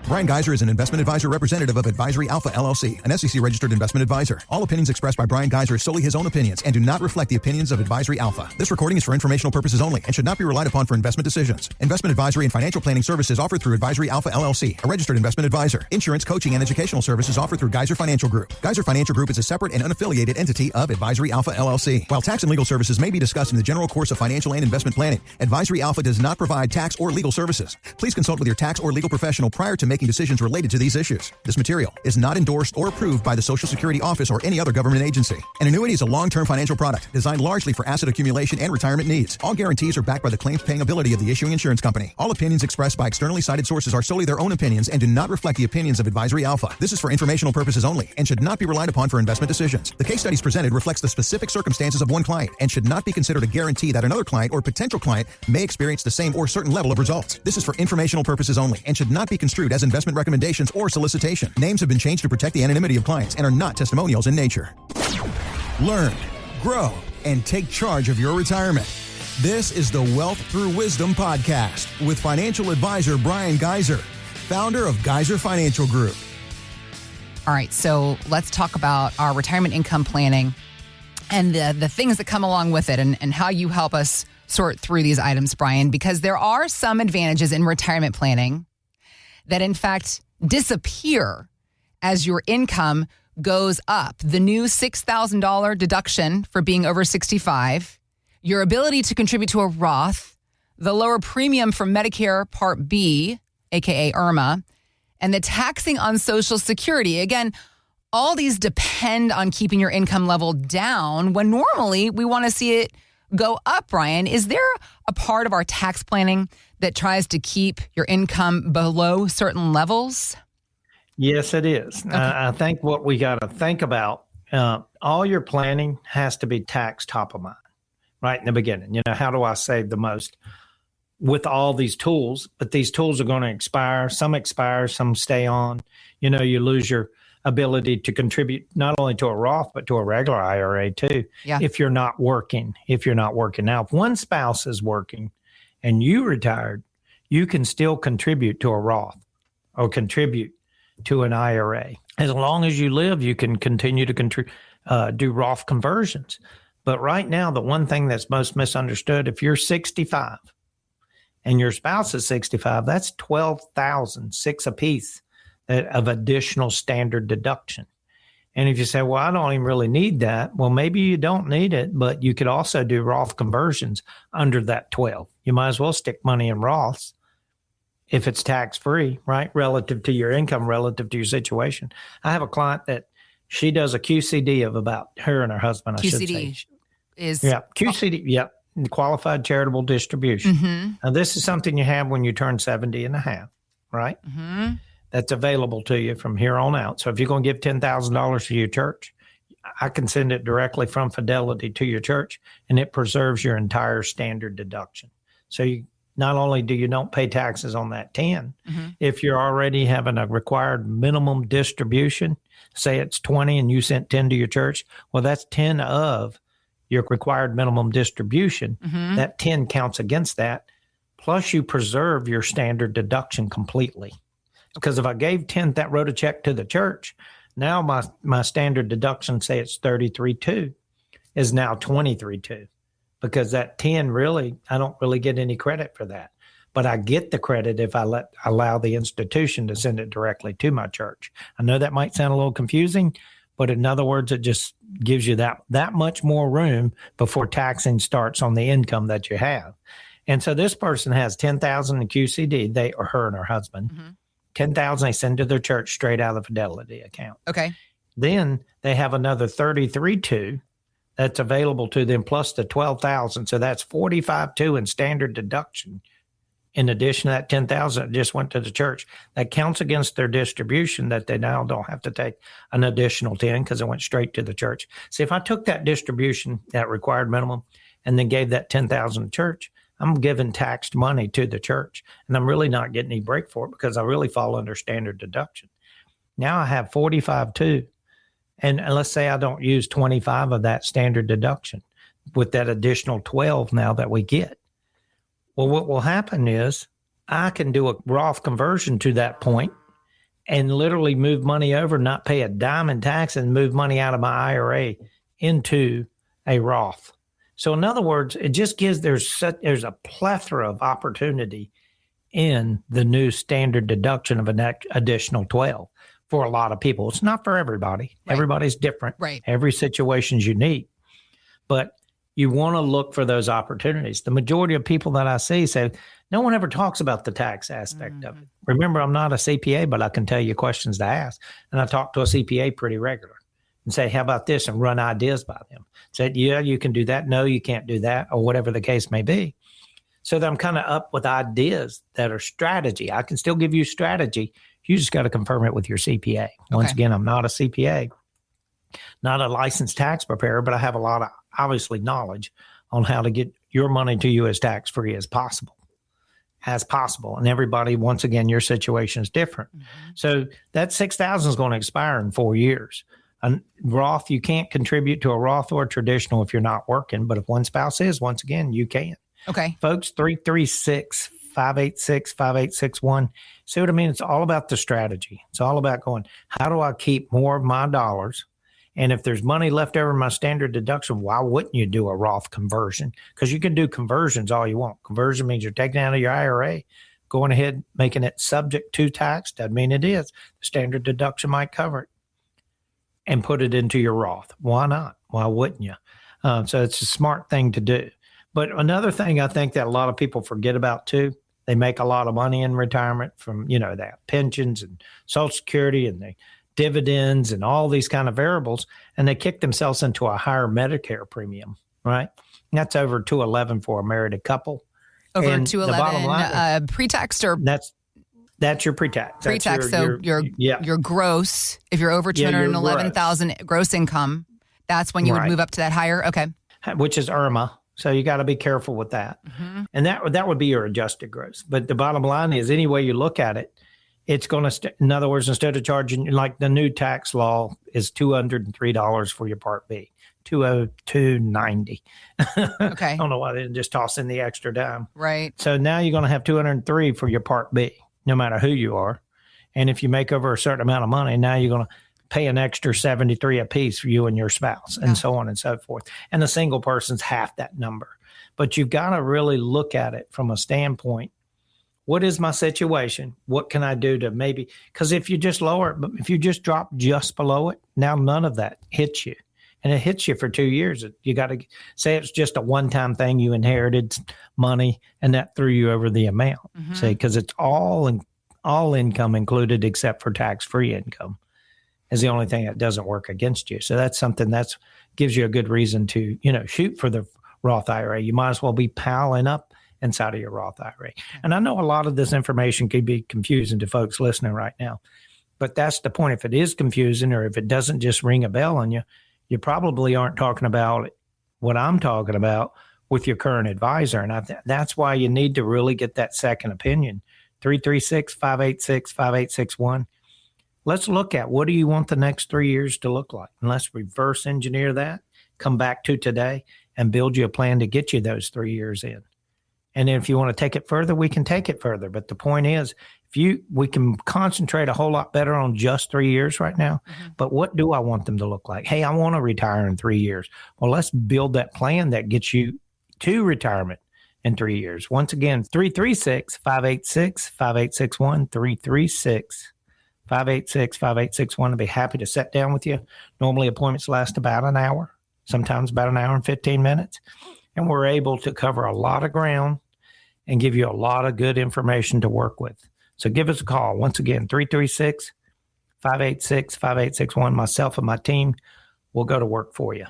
Bryan Gaiser is an investment advisor representative of Advisory Alpha LLC, an SEC-registered investment advisor. All opinions expressed by Bryan Gaiser are solely his own opinions and do not reflect the opinions of Advisory Alpha. This recording is for informational purposes only and should not be relied upon for investment decisions. Investment advisory and financial planning services offered through Advisory Alpha LLC, a registered investment advisor. Insurance, coaching, and educational services offered through Gaiser Financial Group. Gaiser Financial Group is a separate and unaffiliated entity of Advisory Alpha LLC. While tax and legal services may be discussed in the general course of financial and investment planning, Advisory Alpha does not provide tax or legal services. Please consult with your tax or legal professional prior to making decisions related to these issues. This material is not endorsed or approved by the Social Security Office or any other government agency. An annuity is a long-term financial product designed largely for asset accumulation and retirement needs. All guarantees are backed by the claims-paying ability of the issuing insurance company. All opinions expressed by externally cited sources are solely their own opinions and do not reflect the opinions of Advisory Alpha. This is for informational purposes only and should not be relied upon for investment decisions. The case studies presented reflects the specific circumstances of one client and should not be considered a guarantee that another client or potential client may experience the same or certain level of results. This is for informational purposes only and should not be construed as investment recommendations or solicitation. Names have been changed to protect the anonymity of clients and are not testimonials in nature. Learn, grow, and take charge of your retirement. This is the Wealth Through Wisdom podcast with financial advisor Bryan Gaiser, founder of Gaiser Financial Group. All right, so let's talk about our retirement income planning and the things that come along with it and how you help us sort through these items, Bryan, because there are some advantages in retirement planning that, in fact, disappear as your income goes up. The new $6,000 deduction for being over 65, your ability to contribute to a Roth, the lower premium for Medicare Part B, aka IRMAA, and the taxing on Social Security. Again, all these depend on keeping your income level down when normally we want to see it go up, Bryan. Is there a part of our tax planning that tries to keep your income below certain levels? Yes, it is. Okay. I think what we got to think about, all your planning has to be tax top of mind right in the beginning. How do I save the most with all these tools? But these tools are going to expire. Some expire, some stay on. You lose your ability to contribute not only to a Roth, but to a regular IRA too. Yeah. If you're not working. Now, if one spouse is working and you retired, you can still contribute to a Roth or contribute to an IRA. As long as you live, you can continue to do Roth conversions. But right now, the one thing that's most misunderstood, if you're 65 and your spouse is 65, that's $12,006 apiece of additional standard deduction. And if you say, well, I don't even really need that, well, maybe you don't need it, but you could also do Roth conversions under that 12. You might as well stick money in Roths if it's tax-free, right, relative to your income, relative to your situation. I have a client that she does a QCD of about her and her husband, I should say. QCD, qualified charitable distribution. Mm-hmm. Now, this is something you have when you turn 70 and a half, right? Mm-hmm. That's available to you from here on out. So if you're going to give $10,000 to your church, I can send it directly from Fidelity to your church, and it preserves your entire standard deduction. So you not only do you don't pay taxes on that 10, mm-hmm. if you're already having a required minimum distribution, say it's 20 and you sent 10 to your church, well, that's 10 of your required minimum distribution. Mm-hmm. That 10 counts against that. Plus you preserve your standard deduction completely. Because if I gave 10 that wrote a check to the church, now my standard deduction, say it's 33.2, is now 23.2. Because that 10 really, I don't really get any credit for that. But I get the credit if I allow the institution to send it directly to my church. I know that might sound a little confusing, but in other words, it just gives you that much more room before taxing starts on the income that you have. And so this person has $10,000 in QCD, they or her and her husband. Mm-hmm. $10,000 they send to their church straight out of the Fidelity account. Okay. Then they have another 33.2 that's available to them plus the 12,000. So that's 45.2 in standard deduction. In addition to that 10,000 that just went to the church, that counts against their distribution that they now don't have to take an additional 10 because it went straight to the church. See, if I took that distribution, that required minimum, and then gave that 10,000 to church, I'm giving taxed money to the church, and I'm really not getting any break for it because I really fall under standard deduction. Now I have 45.2, and let's say I don't use 25 of that standard deduction with that additional 12 now that we get. Well, what will happen is I can do a Roth conversion to that point and literally move money over, not pay a dime in tax, and move money out of my IRA into a Roth. So in other words, it just gives, there's a plethora of opportunity in the new standard deduction of an additional 12 for a lot of people. It's not for everybody. Right. Everybody's different. Right. Every situation's unique. But you want to look for those opportunities. The majority of people that I see say, no one ever talks about the tax aspect of it. Remember, I'm not a CPA, but I can tell you questions to ask. And I talk to a CPA pretty regular and say, how about this? And run ideas by them. Say, yeah, you can do that. No, you can't do that, or whatever the case may be. So that I'm kind of up with ideas that are strategy. I can still give you strategy. You just got to confirm it with your CPA. Once again, I'm not a CPA, not a licensed tax preparer, but I have a lot of, obviously, knowledge on how to get your money to you as tax-free as possible. And everybody, once again, your situation is different. So that $6,000 is going to expire in 4 years. A Roth, you can't contribute to a Roth or a traditional if you're not working, but if one spouse is, once again, you can. Okay. Folks, 336-586-5861. See what I mean? It's all about the strategy. It's all about going, how do I keep more of my dollars? And if there's money left over in my standard deduction, why wouldn't you do a Roth conversion? Because you can do conversions all you want. Conversion means you're taking it out of your IRA, going ahead, making it subject to tax. Doesn't mean it is. The standard deduction might cover it. And put it into your Roth. Why not? Why wouldn't you? So it's a smart thing to do. But another thing I think that a lot of people forget about too, they make a lot of money in retirement from, that pensions and Social Security and the dividends and all these kind of variables, and they kick themselves into a higher Medicare premium, right? And that's over $211 for a married couple. Over and $211 pre-tax or that's your pre-tax. Pre-tax, your gross. If you're over $211,000 gross income, that's when you would move up to that higher. Okay, which is IRMAA. So you got to be careful with that, and that would be your adjusted gross. But the bottom line is, any way you look at it, it's going to. In other words, instead of charging, like the new tax law is $203 for your Part B, $202.90. Okay, I don't know why they didn't just toss in the extra dime. Right. So now you're going to have $203 for your Part B, no matter who you are. And if you make over a certain amount of money, now you're going to pay an extra $73 a piece for you and your spouse, and so on and so forth. And the single person's half that number. But you've got to really look at it from a standpoint. What is my situation? What can I do to maybe, because if you just lower it, if you just drop just below it, now none of that hits you. And it hits you for 2 years. You got to say it's just a one-time thing. You inherited money, and that threw you over the amount. See, because it's all income included except for tax-free income is the only thing that doesn't work against you. So that's something that gives you a good reason to, shoot for the Roth IRA. You might as well be piling up inside of your Roth IRA. And I know a lot of this information could be confusing to folks listening right now, but that's the point. If it is confusing, or if it doesn't just ring a bell on you, you probably aren't talking about what I'm talking about with your current advisor. And that's why you need to really get that second opinion. 336-586-5861. Let's look at, what do you want the next 3 years to look like? And let's reverse engineer that, come back to today, and build you a plan to get you those 3 years in. And if you want to take it further, we can take it further. But the point is, we can concentrate a whole lot better on just 3 years right now. But what do I want them to look like? Hey, I want to retire in 3 years. Well, let's build that plan that gets you to retirement in 3 years. Once again, 336-586-5861, 336-586-5861. I'd be happy to sit down with you. Normally appointments last about an hour, sometimes about an hour and 15 minutes. And we're able to cover a lot of ground and give you a lot of good information to work with. So give us a call. Once again, 336-586-5861. Myself and my team will go to work for you.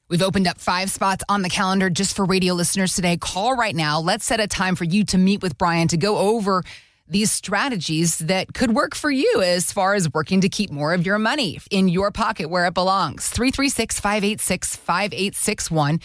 We've opened up 5 spots on the calendar just for radio listeners today. Call right now. Let's set a time for you to meet with Bryan to go over these strategies that could work for you as far as working to keep more of your money in your pocket where it belongs. 336-586-5861.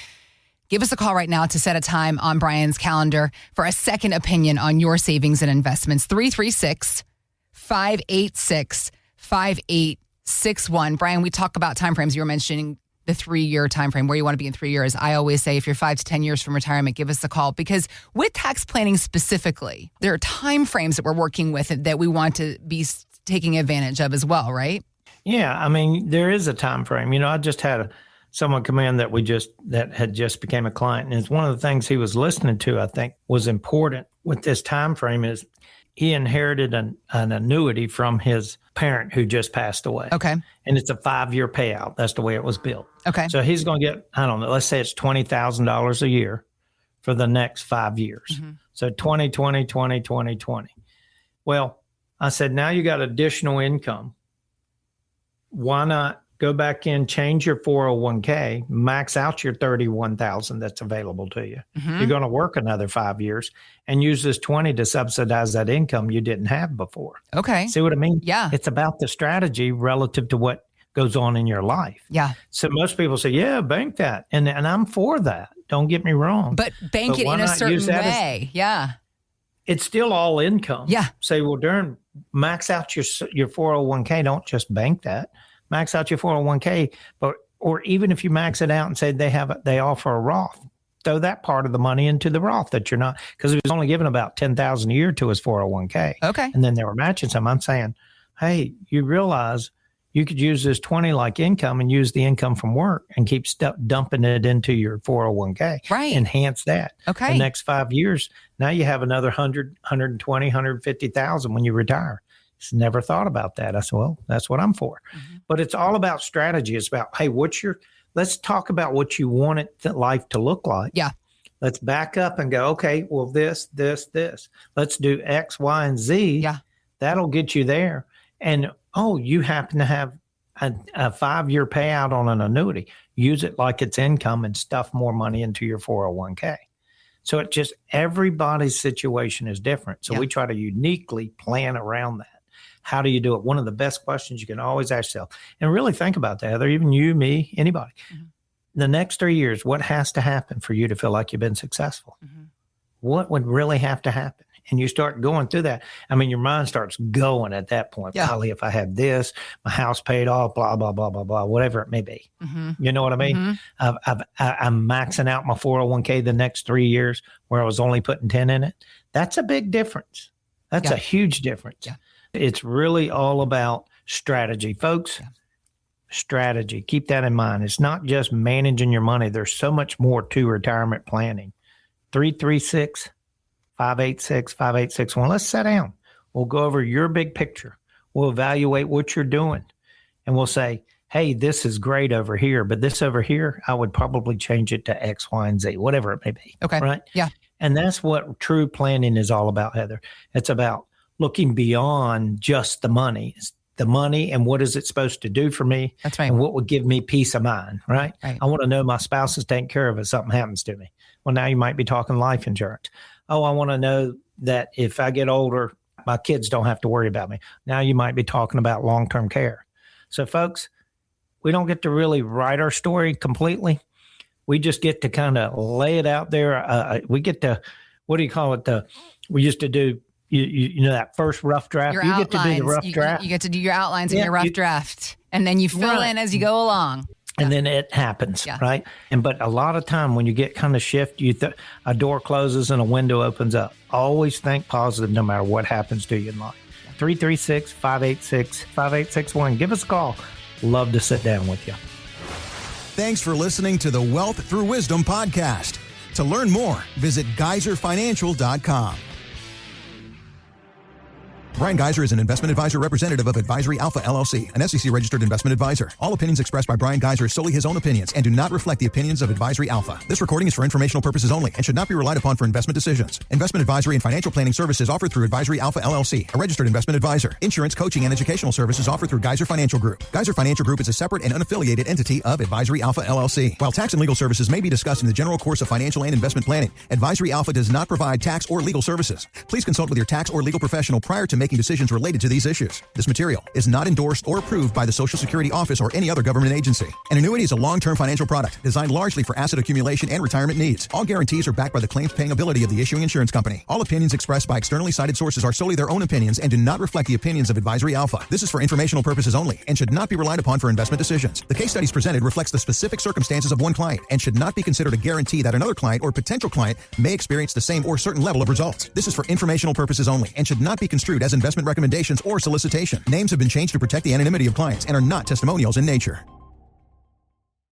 Give us a call right now to set a time on Bryan's calendar for a second opinion on your savings and investments. 336-586-5861. Bryan, we talk about timeframes. You were mentioning the 3-year timeframe, where you want to be in 3 years. I always say, if you're 5 to 10 years from retirement, give us a call, because with tax planning specifically, there are timeframes that we're working with that we want to be taking advantage of as well, right? Yeah, I mean, there is a time frame. I just had someone come in that had just became a client, and it's one of the things he was listening to, I think, was important with this time frame is he inherited an annuity from his parent who just passed away. Okay. And it's a 5-year payout. That's the way it was built. Okay. So he's going to get, I don't know, let's say it's $20,000 a year for the next 5 years. Mm-hmm. So 2020, 20, 20, 20. Well, I said, now you got additional income. Why not go back in, change your 401k, max out your $31,000 that's available to you. Mm-hmm. You're going to work another 5 years and use this 20 to subsidize that income you didn't have before. Okay. See what I mean? Yeah. It's about the strategy relative to what goes on in your life. Yeah. So most people say, yeah, bank that. And I'm for that. Don't get me wrong. But bank it in a certain way. Yeah. It's still all income. Yeah. Say, well, Darren, max out your 401k. Don't just bank that. Max out your 401k, or even if you max it out and say they offer a Roth, throw that part of the money into the Roth that you're not, because he was only giving about $10,000 a year to his 401k. Okay. And then they were matching some. I'm saying, hey, you realize you could use this 20 like income and use the income from work and keep dumping it into your 401k. Right. Enhance that. Okay. The next 5 years, now you have another 100, 120, 150,000 when you retire. Never thought about that. I said, well, that's what I'm for. Mm-hmm. But it's all about strategy. It's about, hey, let's talk about what you want life to look like. Yeah. Let's back up and go, okay, well, this. Let's do X, Y, and Z. Yeah. That'll get you there. And, you happen to have a 5-year payout on an annuity. Use it like it's income and stuff more money into your 401k. So everybody's situation is different. So we try to uniquely plan around that. How do you do it? One of the best questions you can always ask yourself. And really think about that, Heather, even you, me, anybody. Mm-hmm. The next 3 years, what has to happen for you to feel like you've been successful? Mm-hmm. What would really have to happen? And you start going through that. I mean, your mind starts going at that point. Yeah. Golly, if I had this, my house paid off, blah, blah, blah, blah, blah, whatever it may be. Mm-hmm. You know what I mean? Mm-hmm. I'm maxing out my 401k the next 3 years where I was only putting 10 in it. That's a big difference. That's a huge difference. Yeah. It's really all about strategy, folks. Yeah. Strategy. Keep that in mind. It's not just managing your money. There's so much more to retirement planning. 336-586-5861. Let's sit down. We'll go over your big picture. We'll evaluate what you're doing. And we'll say, hey, this is great over here, but this over here, I would probably change it to X, Y, and Z, whatever it may be. Okay. Right? Yeah. And that's what true planning is all about, Heather. It's about looking beyond just the money. It's the money and what is it supposed to do for me? That's right. And what would give me peace of mind, right? I want to know my spouse is taking care of it if something happens to me. Well, now you might be talking life insurance. I want to know that if I get older, my kids don't have to worry about me. Now you might be talking about long-term care. So folks, we don't get to really write our story completely. We just get to kind of lay it out there. We get to, what do you call it? We used to do, you know, that first rough draft. Your you outlines. Get to do the rough draft. You get to do your outlines in your rough draft. And then you fill in as you go along. And then it happens, right? But a lot of time when you get kind of shift, a door closes and a window opens up. Always think positive no matter what happens to you in life. 336-586-5861. Give us a call. Love to sit down with you. Thanks for listening to the Wealth Through Wisdom podcast. To learn more, visit geiserfinancial.com. Bryan Gaiser is an investment advisor representative of Advisory Alpha LLC, an SEC-registered investment advisor. All opinions expressed by Bryan Gaiser are solely his own opinions and do not reflect the opinions of Advisory Alpha. This recording is for informational purposes only and should not be relied upon for investment decisions. Investment advisory and financial planning services offered through Advisory Alpha LLC, a registered investment advisor. Insurance, coaching, and educational services offered through Gaiser Financial Group. Gaiser Financial Group is a separate and unaffiliated entity of Advisory Alpha LLC. While tax and legal services may be discussed in the general course of financial and investment planning, Advisory Alpha does not provide tax or legal services. Please consult with your tax or legal professional prior to making decisions related to these issues. This material is not endorsed or approved by the Social Security Office or any other government agency. An annuity is a long-term financial product designed largely for asset accumulation and retirement needs. All guarantees are backed by the claims-paying ability of the issuing insurance company. All opinions expressed by externally cited sources are solely their own opinions and do not reflect the opinions of Advisory Alpha. This is for informational purposes only and should not be relied upon for investment decisions. The case studies presented reflects the specific circumstances of one client and should not be considered a guarantee that another client or potential client may experience the same or certain level of results. This is for informational purposes only and should not be construed as an investment recommendations or solicitation. Names have been changed to protect the anonymity of clients and are not testimonials in nature.